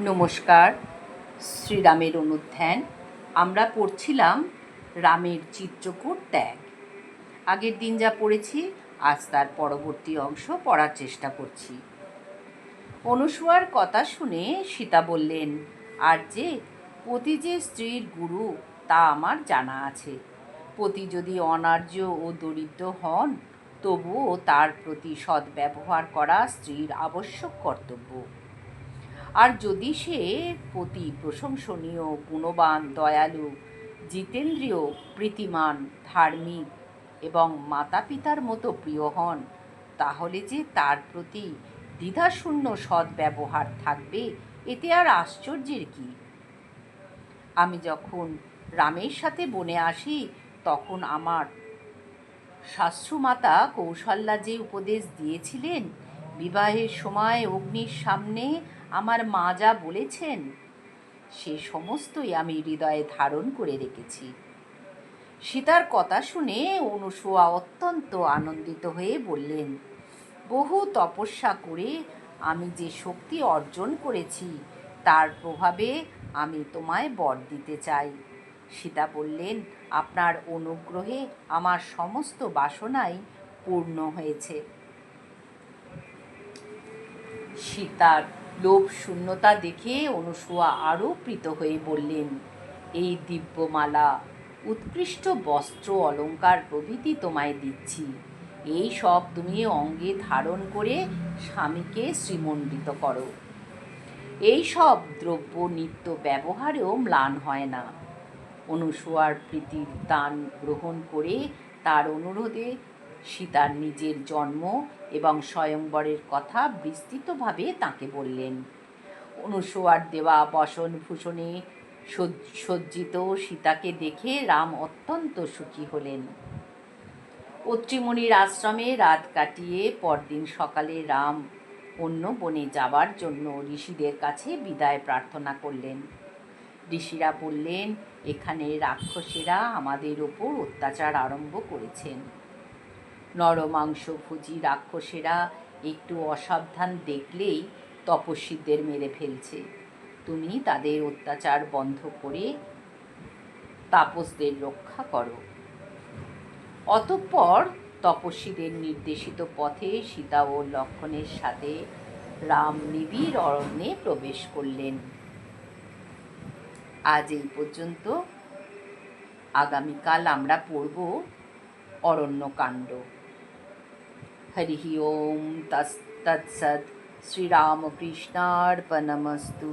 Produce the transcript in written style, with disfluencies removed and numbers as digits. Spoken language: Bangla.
নমস্কার। শ্রীরামের অনুধ্যান আমরা পড়ছিলাম রামের চিত্রকূট ত্যাগ। আগের দিন যা পড়েছি আজ তার পরবর্তী অংশ পড়ার চেষ্টা করছি। অনুসূয়ার কথা শুনে সীতা বললেন, আর যে পতি যে স্ত্রীর গুরু তা আমার জানা আছে। পতি যদি অনার্য ও দরিদ্র হন তবুও তার প্রতি সদ্ব্যবহার করা স্ত্রীর আবশ্যক কর্তব্য। আর যদি সে পতি প্রশংসনীয়, গুণবান, দয়ালু, জিতেন্দ্রিয়, প্রীতিমান, ধার্মিক এবং মাতা পিতার মতো প্রিয় হন, তাহলে যে তার প্রতি দ্বিধাশূন্য সদ্ব্যবহার থাকবে, এতে আর আশ্চর্যের কি? আমি যখন রামের সাথে বনে আসি তখন আমার শাস্ত্রমাতা কৌশল্যা যে উপদেশ দিয়েছিলেন, বিবাহের সময় অগ্নির সামনে আমার মা যা বলেছেন, সে সমস্তই আমি হৃদয়ে ধারণ করে রেখেছি। সীতার কথা শুনে অনুসূয়া অত্যন্ত আনন্দিত হয়ে বললেন, বহু তপস্যা করে আমি যে শক্তি অর্জন করেছি তার প্রভাবে আমি তোমায় বর দিতে চাই। সীতা বললেন, আপনার অনুগ্রহে আমার সমস্ত বাসনাই পূর্ণ হয়েছে। সীতার লোভ শূন্যতা দেখে অনুসূয়া আরও প্রীত হয়ে বললেন, এই দিব্যমালা, উৎকৃষ্ট বস্ত্র, অলঙ্কার প্রভৃতি তোমায় দিচ্ছি। এই সব তুমি অঙ্গে ধারণ করে স্বামীকে শ্রীমণ্ডিত করো। এই সব দ্রব্য নিত্য ব্যবহারেও ম্লান হয় না। অনুসূয়ার প্রীতির দান গ্রহণ করে তার অনুরোধে সীতার নিজের জন্ম এবং স্বয়ংবরের কথা বিস্তৃতভাবে তাঁকে বললেন। অনুসূয়ার দেওয়া বসনভূষণে সজ্জিত সীতাকে দেখে রাম অত্যন্ত সুখী হলেন। অত্রিমুনির আশ্রমে রাত কাটিয়ে পরদিন সকালে রাম অন্য বনে যাবার জন্য ঋষিদের কাছে বিদায় প্রার্থনা করলেন। ঋষিরা বললেন, এখানে রাক্ষসেরা আমাদের ওপর অত্যাচার আরম্ভ করেছেন। নরমাংসভোজী রাক্ষসেরা একটু অসাবধান দেখলেই তপস্বীদের মেরে ফেলছে। তুমি তাদের অত্যাচার বন্ধ করে তাপসদের রক্ষা করো। অতঃপর তপস্বীদের নির্দেশিত পথে সীতা ও লক্ষ্মণের সাথে রাম নিবিড় অরণ্যে প্রবেশ করলেন। আজ এই পর্যন্ত। আগামীকাল আমরা পড়ব অরণ্যকাণ্ড। হরি ওম তৎসৎ। শ্রীরামকৃষ্ণার্পণমস্তু।